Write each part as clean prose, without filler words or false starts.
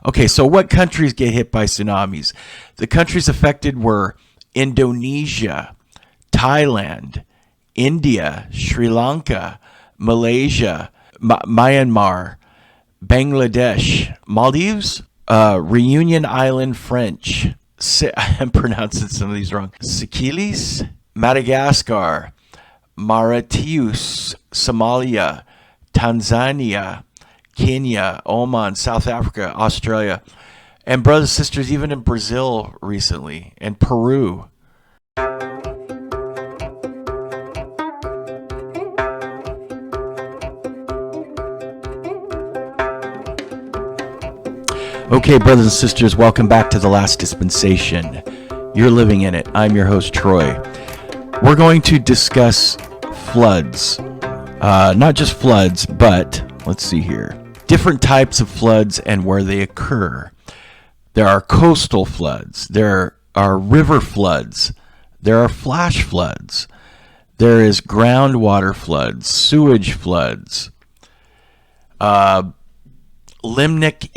Okay, so what countries get hit by tsunamis? The countries affected were Indonesia, Thailand, India, Sri Lanka, Malaysia, Myanmar, Bangladesh, Maldives, Reunion Island French. I'm pronouncing some of these wrong. Seychelles, Madagascar, Mauritius, Somalia, Tanzania, Kenya, Oman, South Africa, Australia, and brothers and sisters, even in Brazil recently, and Peru. Okay, brothers and sisters, welcome back to the last dispensation. You're living in it. I'm your host, Troy. We're going to discuss floods. Not just floods, but let's see here. Different types of floods and where they occur. There are coastal floods. There are river floods. There are flash floods. There is groundwater floods, sewage floods, limnic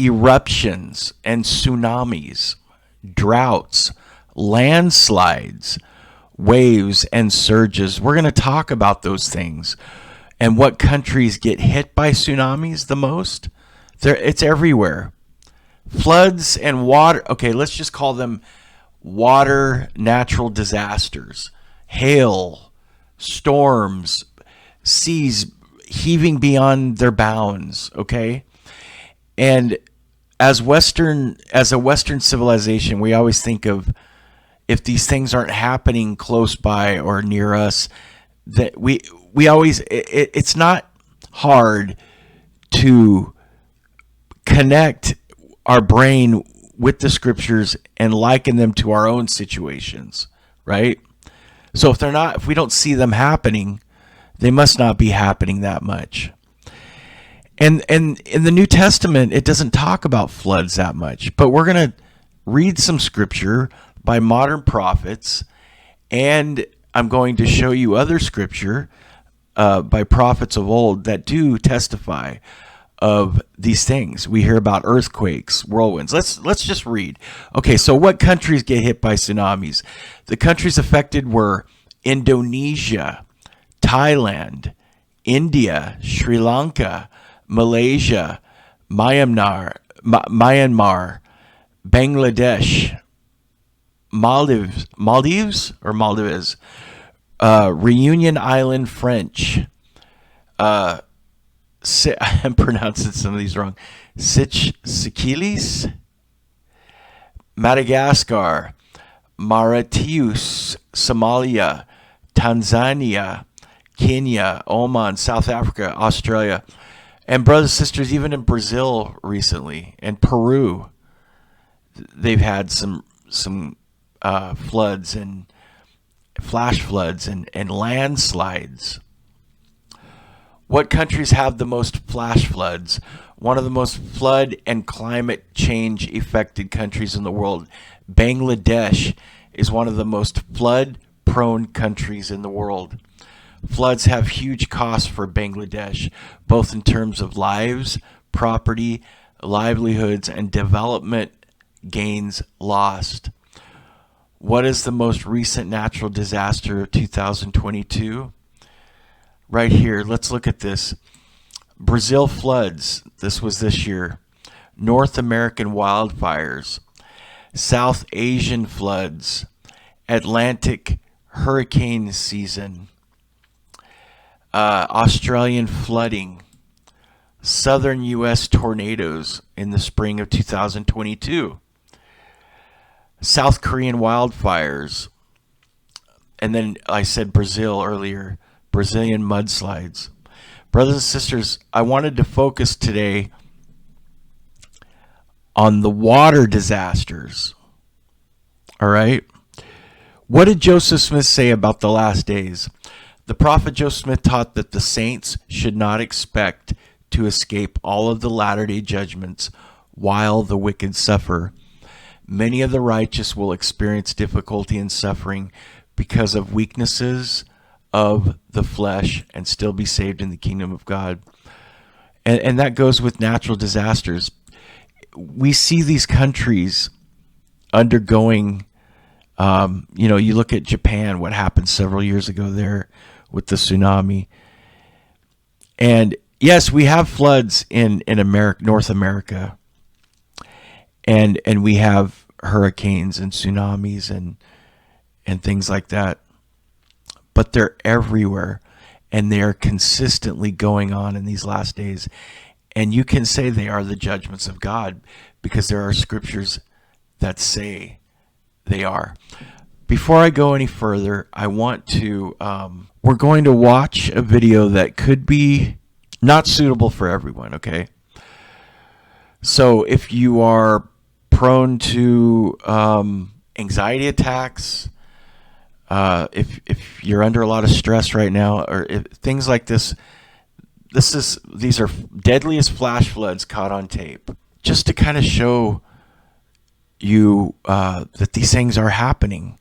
eruptions and tsunamis, droughts, landslides, waves, and surges. We're going to talk about those things and what countries get hit by tsunamis the most. It's everywhere. Floods and water. Okay, let's just call them water natural disasters. Hail, storms, seas heaving beyond their bounds, okay? And as a Western civilization, we always think of, if these things aren't happening close by or near us, that we always, it's not hard to connect our brain with the scriptures and liken them to our own situations, right? So if we don't see them happening, they must not be happening that much. And in the New Testament, it doesn't talk about floods that much, but we're going to read some scripture by modern prophets, and I'm going to show you other scripture by prophets of old that do testify of these things. We hear about earthquakes, whirlwinds. Let's just read. Okay, so what countries get hit by tsunamis? The countries affected were Indonesia, Thailand, India, Sri Lanka, Malaysia, Myanmar, Bangladesh, Maldives, Reunion Island French. I'm pronouncing some of these wrong. Seychelles, Madagascar, Mauritius, Somalia, Tanzania, Kenya, Oman, South Africa, Australia, and brothers and sisters, even in Brazil recently, and Peru. They've had some floods and flash floods and landslides. What countries have the most flash floods? One of the most flood and climate change affected countries in the world, Bangladesh, is one of the most flood prone countries in the world. Floods have huge costs for Bangladesh, both in terms of lives, property, livelihoods, and development gains lost. What is the most recent natural disaster of 2022? Right here, let's look at this. Brazil floods, this was this year. North American wildfires, South Asian floods, Atlantic hurricane season, Australian flooding, southern U.S. tornadoes in the spring of 2022, South Korean wildfires, and then I said Brazil earlier, Brazilian mudslides. Brothers and sisters, I wanted to focus today on the water disasters. All right? What did Joseph Smith say about the last days? The prophet Joseph Smith taught that the saints should not expect to escape all of the latter-day judgments while the wicked suffer. Many of the righteous will experience difficulty and suffering because of weaknesses of the flesh and still be saved in the kingdom of God. And that goes with natural disasters. we see these countries undergoing, you look at Japan, what happened several years ago there with the tsunami. And yes, we have floods in America, North America, and we have hurricanes and tsunamis and things like that. But they're everywhere, and they are consistently going on in these last days. And you can say they are the judgments of God because there are scriptures that say they are. Before I go any further, I want to, we're going to watch a video that could be not suitable for everyone, okay? So if you are prone to anxiety attacks, if you're under a lot of stress right now, or if, things like this, these are deadliest flash floods caught on tape, just to kind of show you that these things are happening.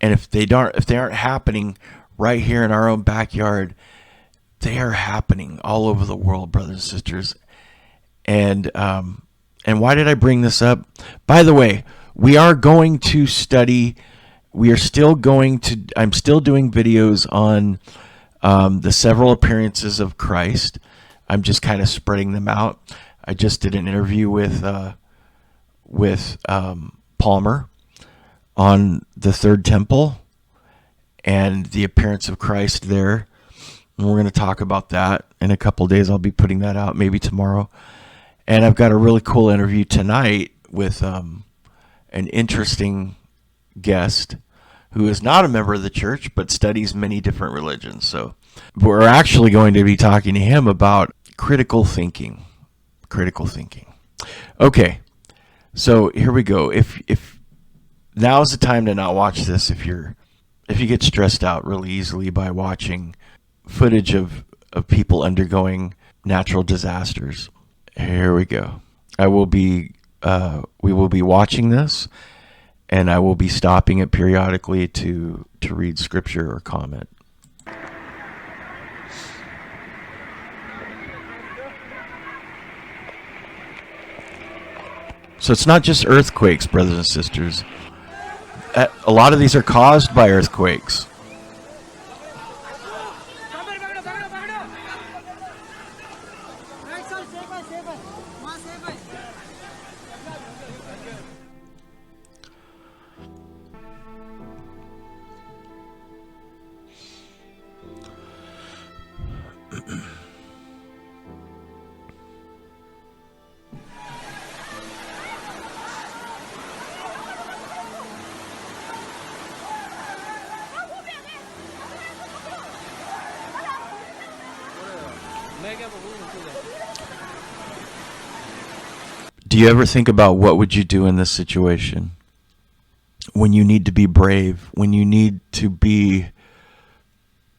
And if they aren't happening right here in our own backyard, they are happening all over the world, brothers and sisters. And why did I bring this up? By the way, we are going to study. I'm still doing videos on the several appearances of Christ. I'm just kind of spreading them out. I just did an interview with Palmer on the third temple and the appearance of Christ there. And we're going to talk about that in a couple of days. I'll be putting that out maybe tomorrow. And I've got a really cool interview tonight with an interesting guest who is not a member of the church but studies many different religions. So we're actually going to be talking to him about critical thinking. Okay, so here we go. If now is the time to not watch this if you get stressed out really easily by watching footage of people undergoing natural disasters. Here we go. We will be watching this, and I will be stopping it periodically to read scripture or comment. So it's not just earthquakes, brothers and sisters. A lot of these are caused by earthquakes. Do you ever think about what would you do in this situation? When you need to be brave, when you need to be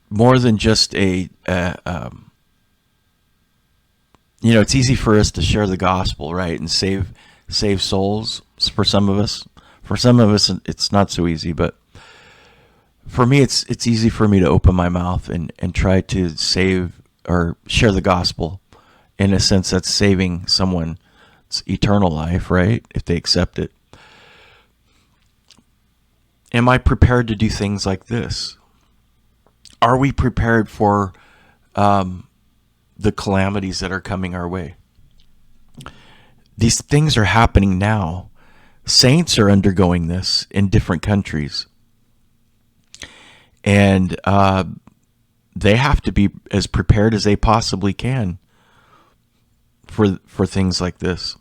more than just it's easy for us to share the gospel, right? And save souls for some of us. For some of us, it's not so easy, but for me, it's easy for me to open my mouth and try to save or share the gospel. In a sense, that's saving someone's eternal life, right? If they accept it. Am I prepared to do things like this? Are we prepared for the calamities that are coming our way? These things are happening now. Saints are undergoing this in different countries. And they have to be as prepared as they possibly can for things like this.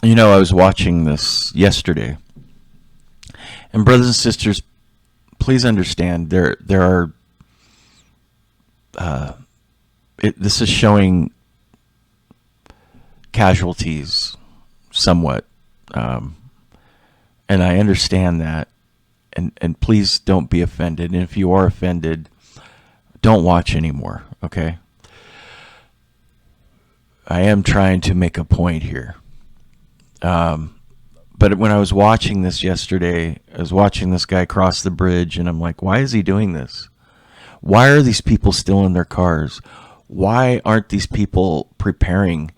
You know, I was watching this yesterday, and brothers and sisters, please understand there are. This is showing casualties somewhat, and I understand that, and please don't be offended. And if you are offended, don't watch anymore. Okay. I am trying to make a point here. But when I was watching this yesterday, I was watching this guy cross the bridge, and I'm like, why is he doing this? Why are these people still in their cars? Why aren't these people preparing?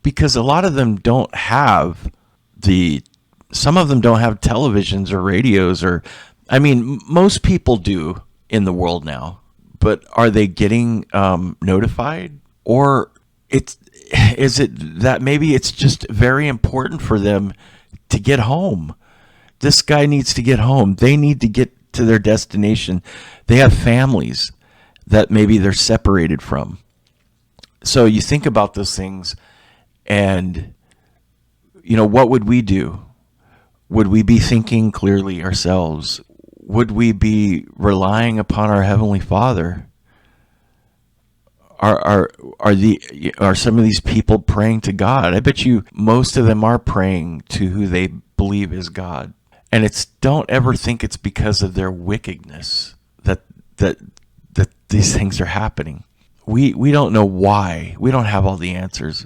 Because a lot of them don't have some of them don't have televisions or radios, or, I mean, most people do in the world now, but are they getting notified? Or is it that maybe it's just very important for them to get home? This guy needs to get home. They need to get to their destination. They have families that maybe they're separated from. So you think about those things, and, you know, what would we do? Would we be thinking clearly ourselves? Would we be relying upon our Heavenly Father? Are some of these people praying to God? I bet you most of them are praying to who they believe is God. And don't ever think it's because of their wickedness that these things are happening. We don't know why. We don't have all the answers.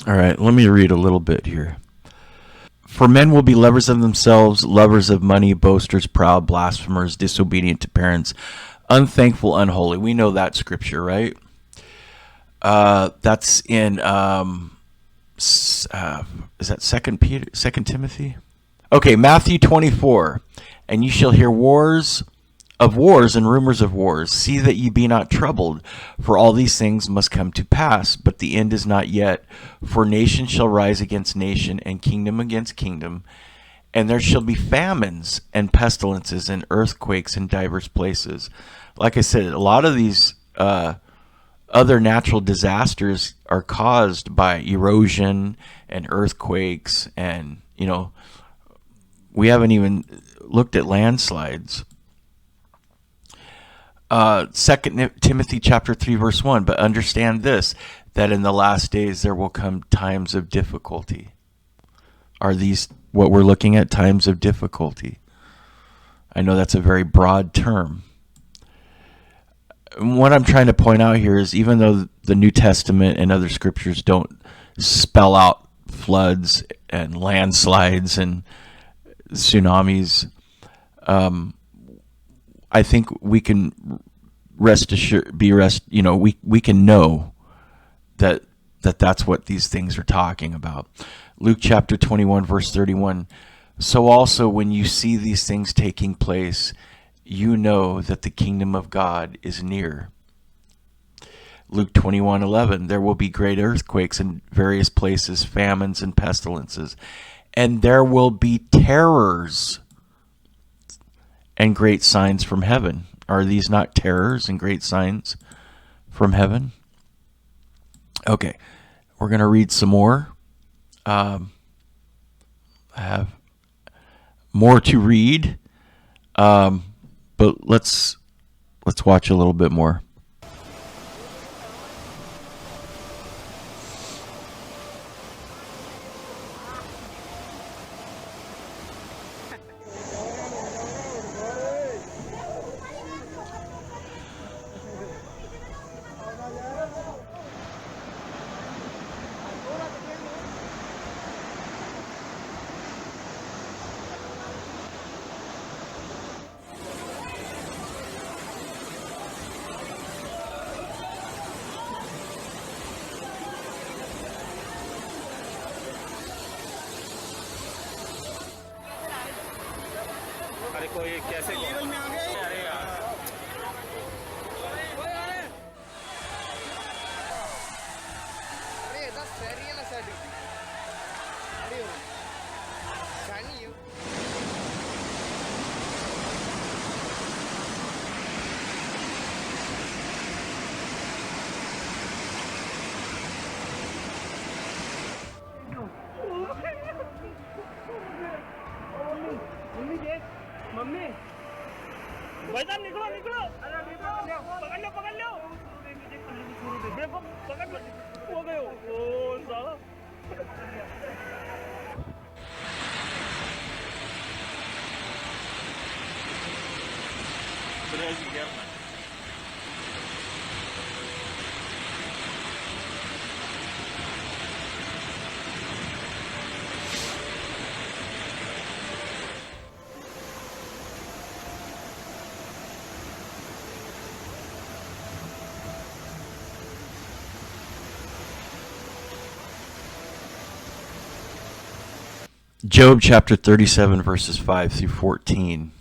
All right, let me read a little bit here. For men will be lovers of themselves, lovers of money, boasters, proud, blasphemers, disobedient to parents, unthankful, unholy. We know that scripture, right? That's in is that Second Timothy? Okay, Matthew 24. And you shall hear wars and rumors of wars. See that ye be not troubled, for all these things must come to pass, but the end is not yet. For nation shall rise against nation, and kingdom against kingdom, and there shall be famines and pestilences and earthquakes in divers places. Like I said, a lot of these other natural disasters are caused by erosion and earthquakes, and, you know, we haven't even looked at landslides. 2 Timothy chapter 3 verse 1, but understand this, that in the last days there will come times of difficulty. Are these what we're looking at, times of difficulty? I know that's a very broad term. What I'm trying to point out here is, even though the New Testament and other scriptures don't spell out floods and landslides and tsunamis, I think we can we can know that's what these things are talking about. Luke chapter 21 verse 31. So also when you see these things taking place, you know that the kingdom of God is near. Luke 21:11. There will be great earthquakes in various places, famines and pestilences, and there will be terrors and great signs from heaven. Are these not terrors and great signs from heaven? Okay, we're going to read some more. I have more to read, but let's watch a little bit more. Job chapter 37, verses 5 through 14.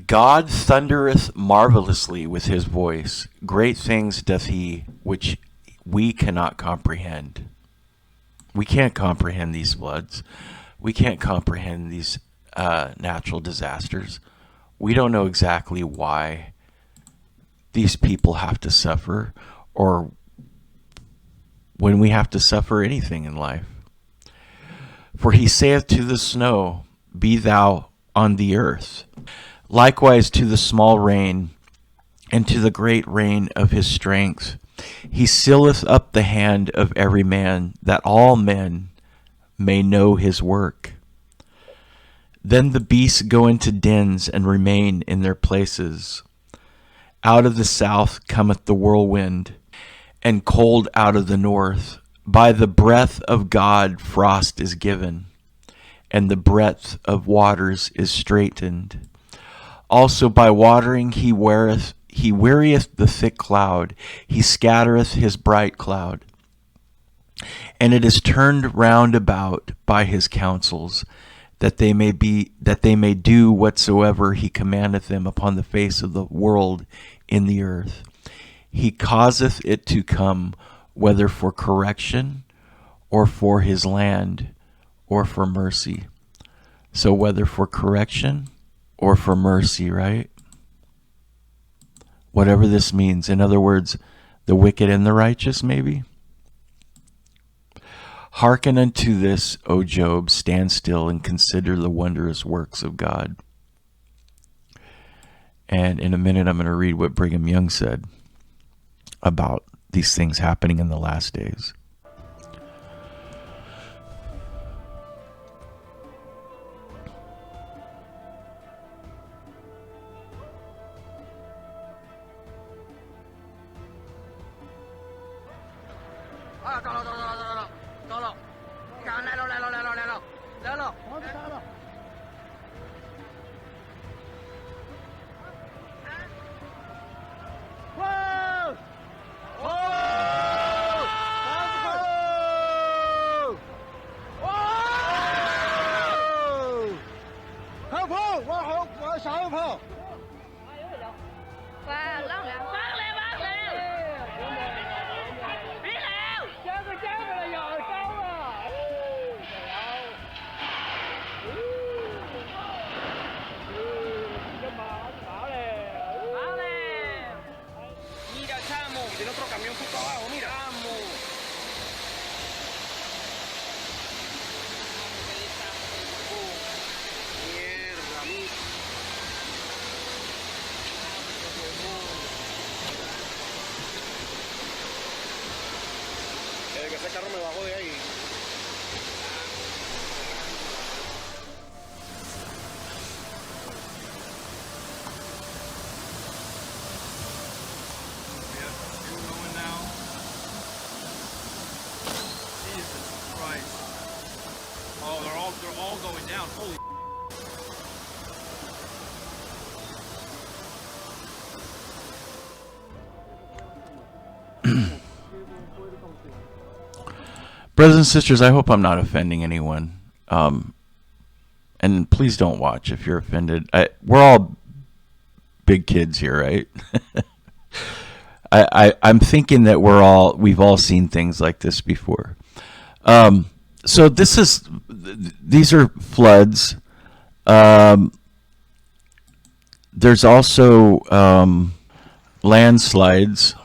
God thundereth marvelously with his voice. Great things doth he, which we cannot comprehend. We can't comprehend these floods. We can't comprehend these natural disasters. We don't know exactly why these people have to suffer, or when we have to suffer anything in life. For he saith to the snow, Be thou on the earth. Likewise to the small rain, and to the great rain of his strength. He sealeth up the hand of every man, that all men may know his work. Then the beasts go into dens and remain in their places. Out of the south cometh the whirlwind, and cold out of the north. By the breath of God frost is given, and the breadth of waters is straitened. Also by watering he wearieth the thick cloud, he scattereth his bright cloud. And it is turned round about by his counsels, that they may do whatsoever he commandeth them upon the face of the world in the earth. He causeth it to come, whether for correction, or for his land, or for mercy. So whether for correction or for mercy, right? Whatever this means. In other words, the wicked and the righteous, maybe? Hearken unto this, O Job, stand still and consider the wondrous works of God. And in a minute, I'm going to read what Brigham Young said about these things happening in the last days. They're all going down. Holy. Brothers and sisters, I hope I'm not offending anyone. And please don't watch if you're offended. We're all big kids here, right? I'm thinking that we've all seen things like this before. So these are floods. There's also landslides.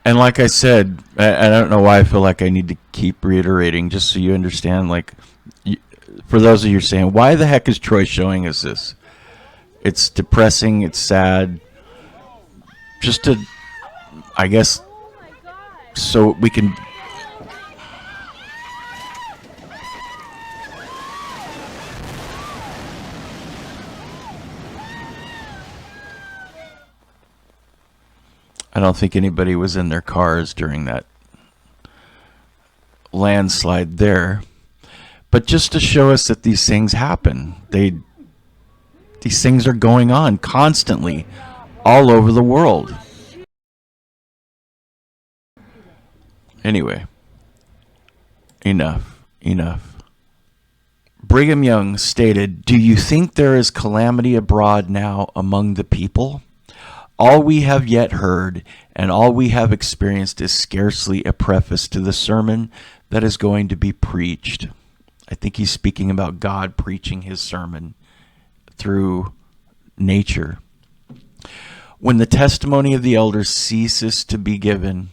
And like I said, I don't know why I feel like I need to keep reiterating, just so you understand. Like, for those of you saying, why the heck is Troy showing us this? It's depressing. It's sad. Just to, I guess, so we can. I don't think anybody was in their cars during that landslide there. But just to show us that these things happen. These things are going on constantly all over the world. Anyway, enough. Brigham Young stated, "Do you think there is calamity abroad now among the people? All we have yet heard and all we have experienced is scarcely a preface to the sermon that is going to be preached." I think he's speaking about God preaching his sermon through nature. When the testimony of the elders ceases to be given,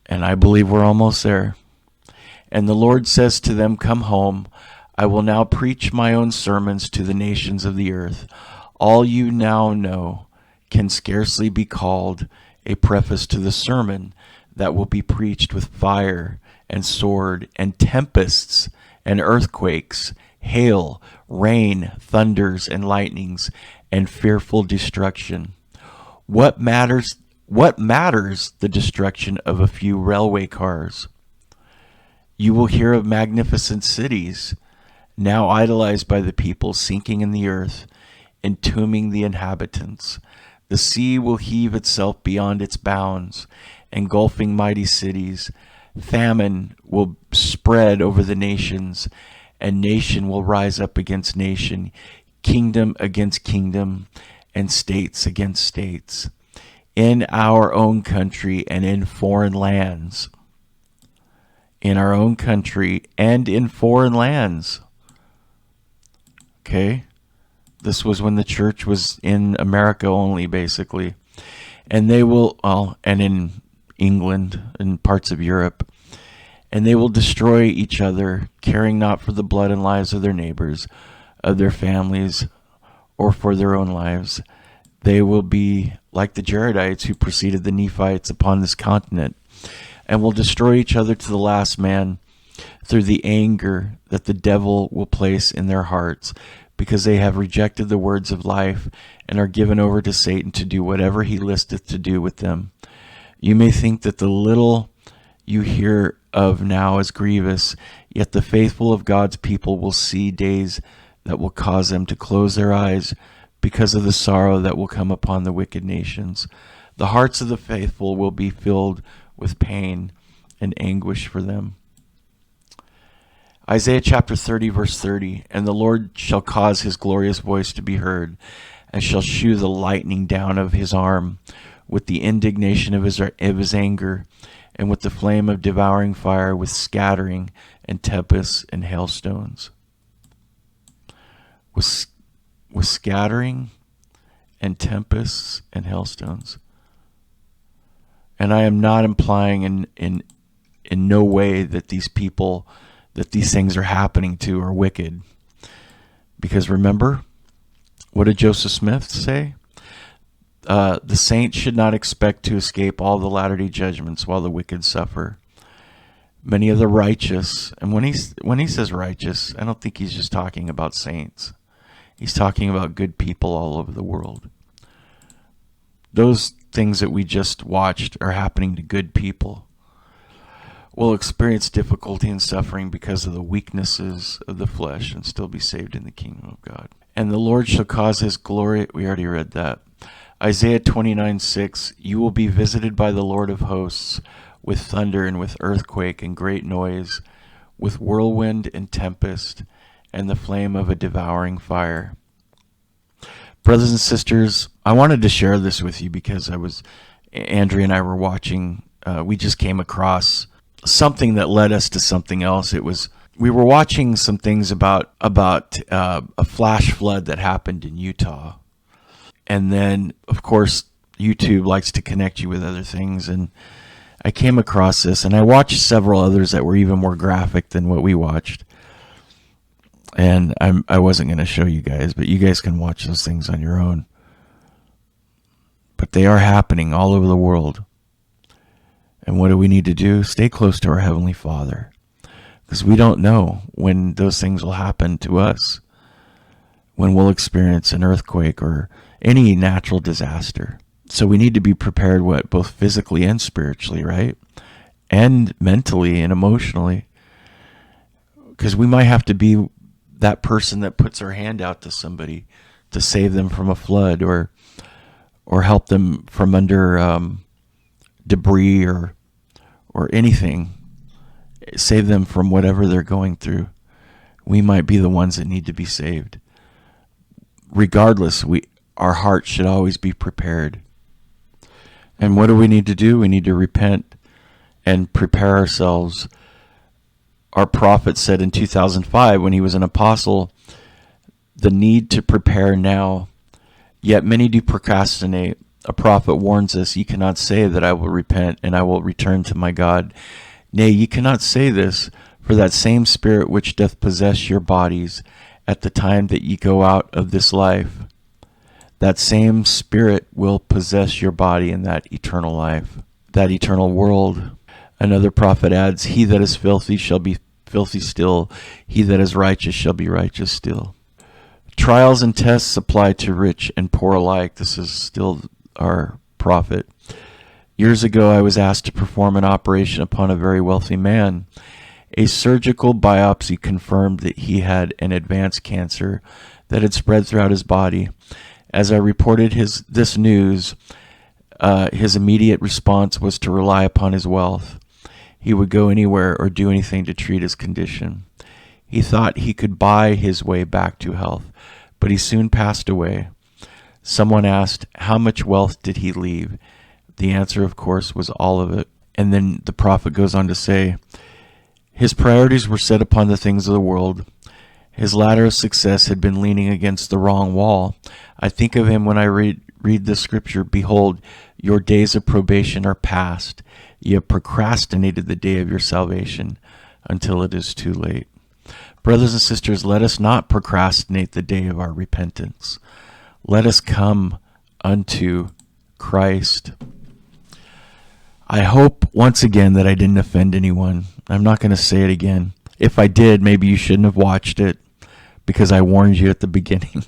and I believe we're almost there, and the Lord says to them, "Come home, I will now preach my own sermons to the nations of the earth. All you now know can scarcely be called a preface to the sermon that will be preached with fire and sword and tempests and earthquakes, hail, rain, thunders and lightnings, and fearful destruction. What matters the destruction of a few railway cars? You will hear of magnificent cities, now idolized by the people, sinking in the earth, entombing the inhabitants. The sea will heave itself beyond its bounds, engulfing mighty cities. Famine will spread over the nations, and nation will rise up against nation, kingdom against kingdom, and states against states. In our own country and in foreign lands." In our own country and in foreign lands. Okay? This was when the church was in America only, basically. And they will, and in England and parts of Europe. And they will destroy each other, caring not for the blood and lives of their neighbors, of their families, or for their own lives. They will be like the Jaredites who preceded the Nephites upon this continent, and will destroy each other to the last man through the anger that the devil will place in their hearts, because they have rejected the words of life and are given over to Satan to do whatever he listeth to do with them. You may think that the little you hear of now is grievous, yet the faithful of God's people will see days that will cause them to close their eyes because of the sorrow that will come upon the wicked nations. The hearts of the faithful will be filled with pain and anguish for them. Isaiah chapter 30, verse 30, "And the Lord shall cause his glorious voice to be heard, and shall shew the lightning down of his arm, with the indignation of his anger, and with the flame of devouring fire, with scattering and tempests and hailstones." With scattering and tempests and hailstones. And I am not implying in no way that these people that these things are happening to are wicked. Because remember, what did Joseph Smith say? The saints should not expect to escape all the latter-day judgments while the wicked suffer. Many of the righteous, and when he says righteous, I don't think he's just talking about saints. He's talking about good people all over the world. Those things that we just watched are happening to good people. Will experience difficulty and suffering because of the weaknesses of the flesh and still be saved in the kingdom of God. "And the Lord shall cause his glory," we already read that. Isaiah 29:6, you will be visited by the Lord of hosts with thunder and with earthquake and great noise, with whirlwind and tempest and the flame of a devouring fire. Brothers and sisters, I wanted to share this with you because Andrea and I were watching, we just came across something that led us to something else. We were watching some things about a flash flood that happened in Utah. And then, of course, YouTube likes to connect you with other things. And I came across this, and I watched several others that were even more graphic than what we watched. And I wasn't going to show you guys, but you guys can watch those things on your own. But they are happening all over the world. And what do we need to do? Stay close to our Heavenly Father. Because we don't know when those things will happen to us. When we'll experience an earthquake or any natural disaster. So we need to be prepared, both physically and spiritually, right? And mentally and emotionally. Because we might have to be that person that puts their hand out to somebody to save them from a flood or help them from under debris or anything. Save them from whatever they're going through. We might be the ones that need to be saved. Regardless, our hearts should always be prepared. And what do we need to do? We need to repent and prepare ourselves. Our prophet said in 2005, when he was an apostle, the need to prepare now. Yet many do procrastinate. A prophet warns us, ye cannot say that I will repent and I will return to my God. Nay, ye cannot say this, for that same spirit which doth possess your bodies at the time that ye go out of this life, that same spirit will possess your body in that eternal life, that eternal world. Another prophet adds, he that is filthy shall be filthy still. He that is righteous shall be righteous still. Trials and tests apply to rich and poor alike. This is still our prophet. Years ago, I was asked to perform an operation upon a very wealthy man. A surgical biopsy confirmed that he had an advanced cancer that had spread throughout his body. As I reported this news, his immediate response was to rely upon his wealth. He would go anywhere or do anything to treat his condition. He thought he could buy his way back to health, but he soon passed away. Someone asked, how much wealth did he leave? The answer, of course, was all of it. And then the prophet goes on to say, his priorities were set upon the things of the world. His ladder of success had been leaning against the wrong wall. I think of him when I read the scripture, behold, your days of probation are past. You have procrastinated the day of your salvation until it is too late. Brothers and sisters, let us not procrastinate the day of our repentance. Let us come unto Christ. I hope once again that I didn't offend anyone. I'm not going to say it again. If I did, maybe you shouldn't have watched it because I warned you at the beginning.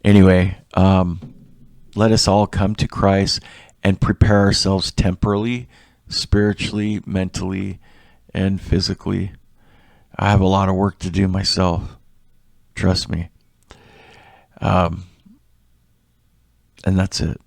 Anyway, let us all come to Christ and prepare ourselves temporally, spiritually, mentally, and physically. I have a lot of work to do myself. Trust me. And that's it.